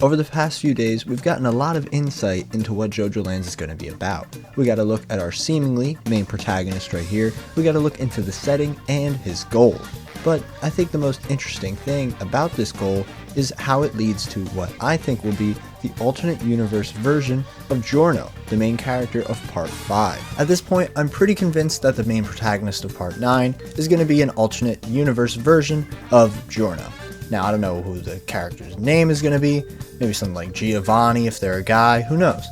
Over the past few days, we've gotten a lot of insight into what JoJo Lands is going to be about. We got to look at our seemingly main protagonist right here, we got to look into the setting and his goal. But I think the most interesting thing about this goal is how it leads to what I think will be the alternate universe version of Giorno, the main character of Part 5. At this point, I'm pretty convinced that the main protagonist of Part 9 is going to be an alternate universe version of Giorno. Now, I don't know who the character's name is going to be, maybe something like Giovanni if they're a guy, who knows.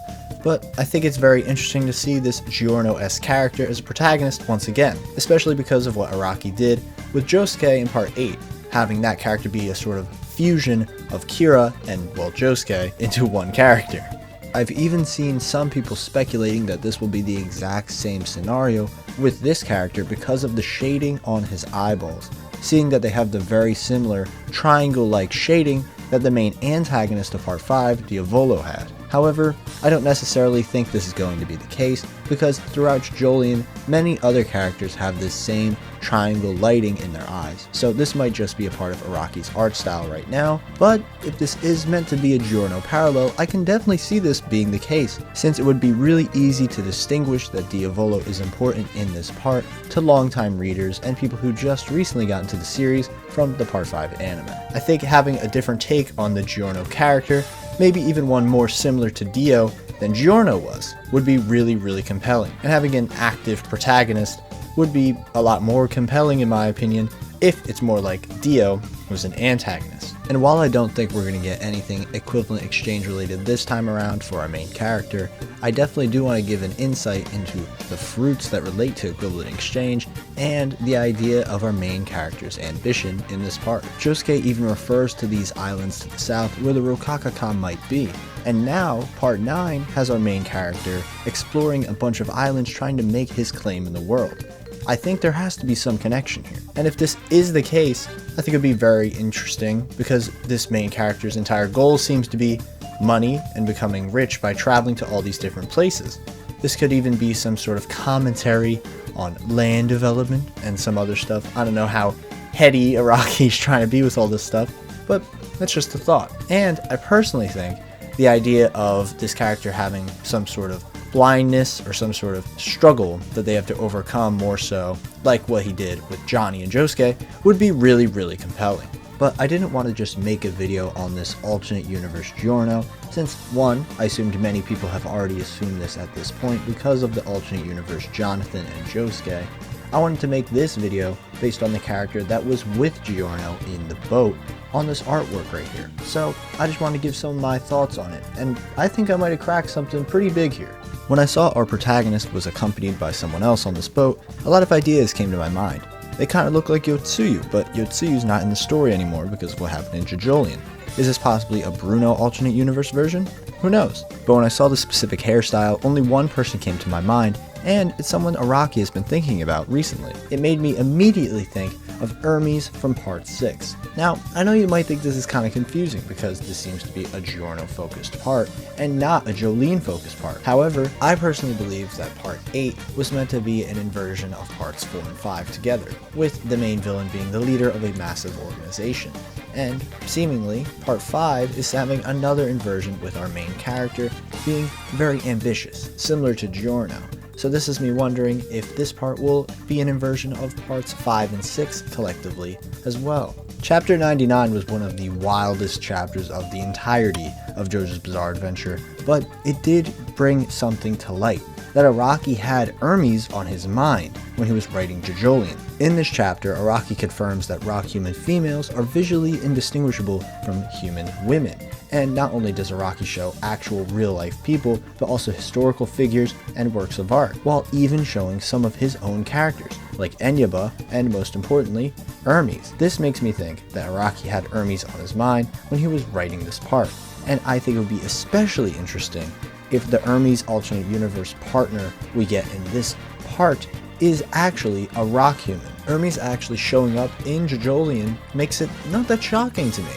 But I think it's very interesting to see this Giorno-esque character as a protagonist once again, especially because of what Araki did with Josuke in Part 8, having that character be a sort of fusion of Kira and, well, Josuke into one character. I've even seen some people speculating that this will be the exact same scenario with this character because of the shading on his eyeballs, seeing that they have the very similar triangle-like shading that the main antagonist of Part 5, Diavolo, had. However, I don't necessarily think this is going to be the case, because throughout JoJolion, many other characters have this same triangle lighting in their eyes, so this might just be a part of Araki's art style right now. But if this is meant to be a Giorno parallel, I can definitely see this being the case, since it would be really easy to distinguish that Diavolo is important in this part to longtime readers and people who just recently got into the series from the Part 5 anime. I think having a different take on the Giorno character, maybe even one more similar to Dio than Giorno was, would be really compelling, and having an active protagonist would be a lot more compelling in my opinion if it's more like Dio was an antagonist. And while I don't think we're going to get anything equivalent exchange related this time around for our main character, I definitely do want to give an insight into the fruits that relate to equivalent exchange and the idea of our main character's ambition in this part. Josuke even refers to these islands to the south where the Rokakaka might be. And now, Part 9 has our main character exploring a bunch of islands trying to make his claim in the world. I think there has to be some connection here. And if this is the case, I think it'd be very interesting because this main character's entire goal seems to be money and becoming rich by traveling to all these different places. This could even be some sort of commentary on land development and some other stuff. I don't know how heady Araki's trying to be with all this stuff, but that's just a thought. And I personally think the idea of this character having some sort of blindness or some sort of struggle that they have to overcome, more so like what he did with Johnny and Josuke, would be really compelling. But I didn't want to just make a video on this alternate universe Giorno, since one, I assumed many people have already assumed this at this point because of the alternate universe Jonathan and Josuke. I wanted to make this video based on the character that was with Giorno in the boat on this artwork right here. So I just wanted to give some of my thoughts on it, and I think I might have cracked something pretty big here. When I saw our protagonist was accompanied by someone else on this boat, a lot of ideas came to my mind. They kind of look like Yotsuyu, but Yotsuyu's not in the story anymore because of what happened in JoJolion. Is this possibly a Bruno alternate universe version? Who knows? But when I saw the specific hairstyle, only one person came to my mind, and it's someone Araki has been thinking about recently. It made me immediately think of Hermes from Part 6. Now, I know you might think this is kind of confusing because this seems to be a Giorno-focused part and not a Jolyne-focused part. However, I personally believe that Part 8 was meant to be an inversion of Parts 4 and 5 together, with the main villain being the leader of a massive organization. And seemingly, Part 5 is having another inversion with our main character being very ambitious, similar to Giorno. So this is me wondering if this part will be an inversion of Parts 5 and 6 collectively as well. Chapter 99 was one of the wildest chapters of the entirety of JoJo's Bizarre Adventure, but it did bring something to light, that Araki had Hermes on his mind when he was writing JoJolion. In this chapter, Araki confirms that rock human females are visually indistinguishable from human women. And not only does Araki show actual real-life people, but also historical figures and works of art, while even showing some of his own characters, like Enyaba, and most importantly, Hermes. This makes me think that Araki had Hermes on his mind when he was writing this part, and I think it would be especially interesting if the Hermes alternate universe partner we get in this part is actually a rock human. Hermes actually showing up in JoJolion makes it not that shocking to me.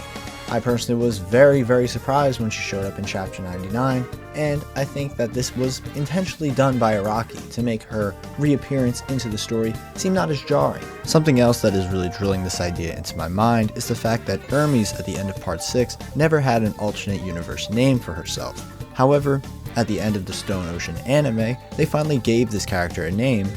I personally was very surprised when she showed up in chapter 99, and I think that this was intentionally done by Araki to make her reappearance into the story seem not as jarring. Something else that is really drilling this idea into my mind is the fact that Hermes at the end of part 6 never had an alternate universe name for herself. However, at the end of the Stone Ocean anime, they finally gave this character a name,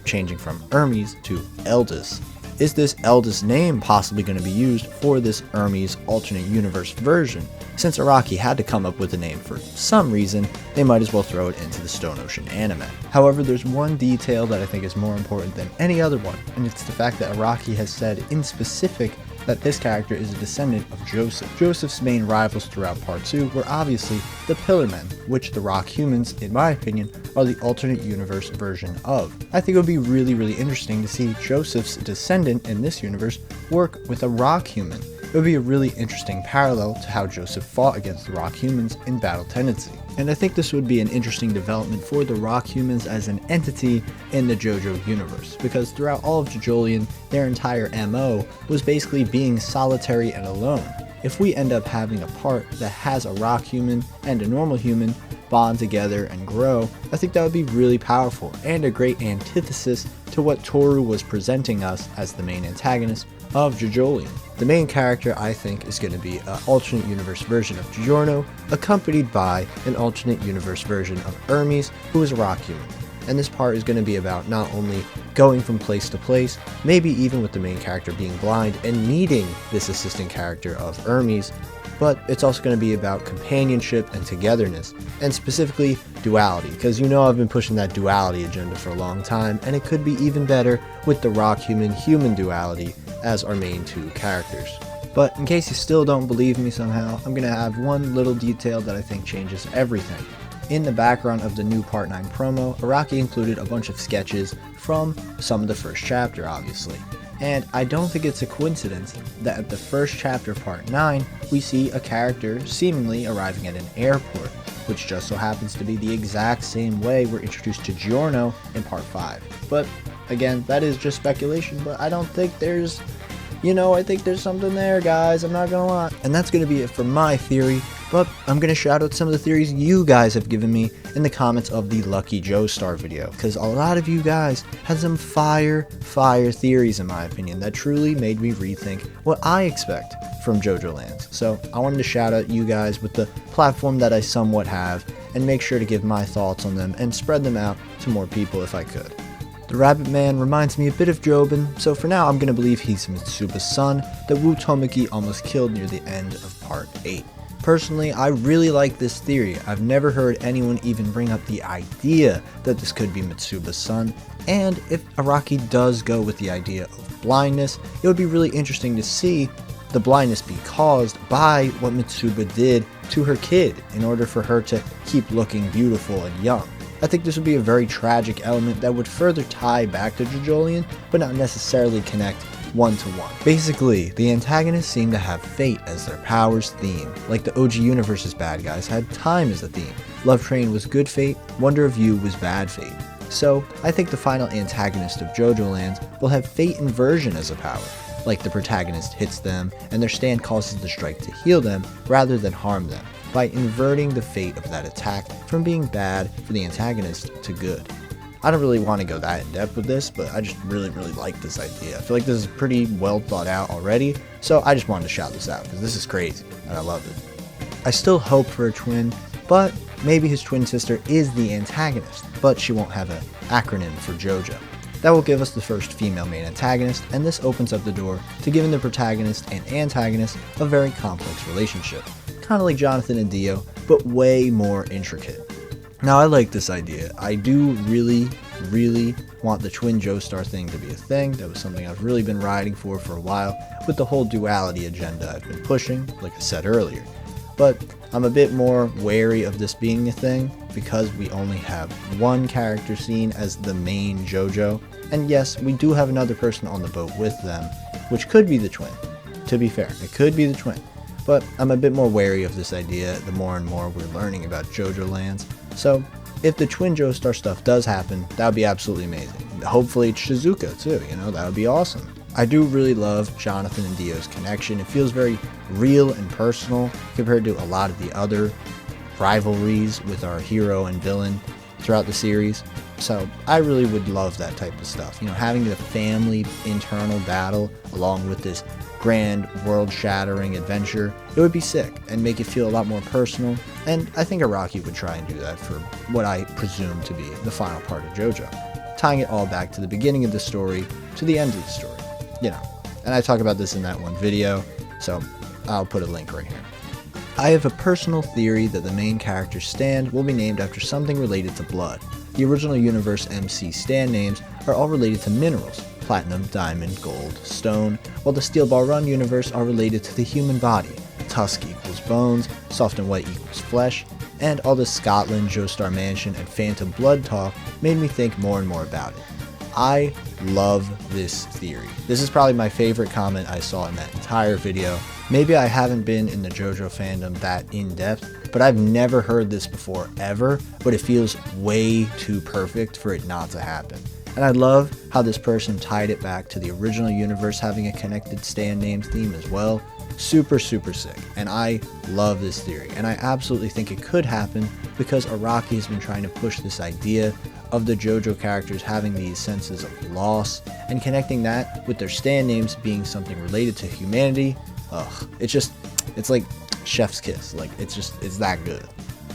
changing from Hermes to Eldis. Is this Eldis name possibly going to be used for this Hermes alternate universe version? Since Araki had to come up with a name for some reason, they might as well throw it into the Stone Ocean anime. However, there's one detail that I think is more important than any other one, and it's the fact that Araki has said in specific that this character is a descendant of Joseph. Joseph's main rivals throughout part 2 were obviously the Pillarmen, which the Rock Humans, in my opinion, are the alternate universe version of. I think it would be really interesting to see Joseph's descendant in this universe work with a Rock Human. It would be a really interesting parallel to how Joseph fought against the Rock Humans in Battle Tendency. And I think this would be an interesting development for the Rock Humans as an entity in the JoJo universe, because throughout all of JoJolion, their entire MO was basically being solitary and alone. If we end up having a part that has a Rock Human and a normal human bond together and grow, I think that would be really powerful and a great antithesis to what Toru was presenting us as the main antagonist of JoJolion. The main character, I think, is going to be an alternate universe version of Giorno, accompanied by an alternate universe version of Hermes, who is a Rock Human. And this part is going to be about not only going from place to place, maybe even with the main character being blind and needing this assistant character of Hermes, but it's also going to be about companionship and togetherness, and specifically duality, because you know I've been pushing that duality agenda for a long time, and it could be even better with the Rock Human duality as our main two characters. But in case you still don't believe me somehow, I'm going to have one little detail that I think changes everything. In the background of the new Part 9 promo, Araki included a bunch of sketches from some of the first chapter, obviously. And I don't think it's a coincidence that at the first chapter of Part 9, we see a character seemingly arriving at an airport, which just so happens to be the exact same way we're introduced to Giorno in Part 5. But again, that is just speculation, but I don't think there's, I think there's something there, guys, I'm not gonna lie. And that's gonna be it for my theory, but I'm gonna shout out some of the theories you guys have given me in the comments of the Lucky Joestar video, because a lot of you guys had some fire theories, in my opinion, that truly made me rethink what I expect from JoJo Lands. So I wanted to shout out you guys with the platform that I somewhat have, and make sure to give my thoughts on them and spread them out to more people if I could. The Rabbit Man reminds me a bit of Jobin, so for now I'm going to believe he's Mitsuba's son that Wu Tomoki almost killed near the end of Part 8. Personally, I really like this theory. I've never heard anyone even bring up the idea that this could be Mitsuba's son, and if Araki does go with the idea of blindness, it would be really interesting to see the blindness be caused by what Mitsuba did to her kid in order for her to keep looking beautiful and young. I think this would be a very tragic element that would further tie back to JoJolion, but not necessarily connect one-to-one. Basically, the antagonists seem to have fate as their power's theme, like the OG Universe's bad guys had time as the theme. Love Train was good fate, Wonder of You was bad fate. So, I think the final antagonist of JoJo Lands will have fate inversion as a power, like the protagonist hits them and their stand causes the strike to heal them rather than harm them, by inverting the fate of that attack from being bad for the antagonist to good. I don't really want to go that in depth with this, but I just really like this idea. I feel like this is pretty well thought out already, so I just wanted to shout this out because this is crazy and I love it. I still hope for a twin, but maybe his twin sister is the antagonist, but she won't have an acronym for JoJo. That will give us the first female main antagonist, and this opens up the door to giving the protagonist and antagonist a very complex relationship. Kind of like Jonathan and Dio, but way more intricate. Now I like this idea. I do really want the twin Joestar thing to be a thing. That was something I've really been riding for a while with the whole duality agenda I've been pushing, like I said earlier. But I'm a bit more wary of this being a thing because we only have one character seen as the main JoJo, and yes, we do have another person on the boat with them, which could be the twin. To be fair, it could be the twin. But I'm a bit more wary of this idea the more and more we're learning about JoJo Lands. So if the twin Joestar stuff does happen, that would be absolutely amazing. Hopefully it's Shizuka too, that would be awesome. I do really love Jonathan and Dio's connection. It feels very real and personal compared to a lot of the other rivalries with our hero and villain throughout the series. So I really would love that type of stuff. You know, having the family internal battle along with this grand world-shattering adventure, it would be sick and make it feel a lot more personal. And I think Araki would try and do that for what I presume to be the final part of JoJo, tying it all back to the beginning of the story to the end of the story. You know, and I talk about this in that one video, so I'll put a link right here. I have a personal theory that the main character's stand will be named after something related to blood. The original Universe MC stand names are all related to minerals: platinum, diamond, gold, stone, while the Steel Ball Run universe are related to the human body. Tusk equals bones, soft and white equals flesh, and all the Scotland, Joestar Mansion, and Phantom Blood talk made me think more and more about it. I love this theory. This is probably my favorite comment I saw in that entire video. Maybe I haven't been in the JoJo fandom that in depth, but I've never heard this before ever, but it feels way too perfect for it not to happen. And I love how this person tied it back to the original universe having a connected stand names theme as well. Super, super sick. And I love this theory. And I absolutely think it could happen because Araki has been trying to push this idea of the JoJo characters having these senses of loss and connecting that with their stand names being something related to humanity. Ugh, it's like chef's kiss. Like, it's that good.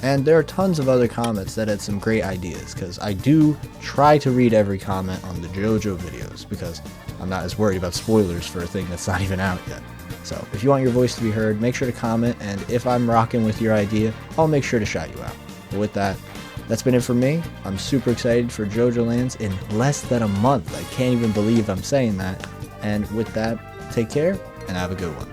And there are tons of other comments that had some great ideas, because I do try to read every comment on the JoJo videos because I'm not as worried about spoilers for a thing that's not even out yet. So if you want your voice to be heard, make sure to comment, and if I'm rocking with your idea, I'll make sure to shout you out. But with that, that's been it for me. I'm super excited for JoJo Lands in less than a month. I can't even believe I'm saying that. And with that, take care and have a good one.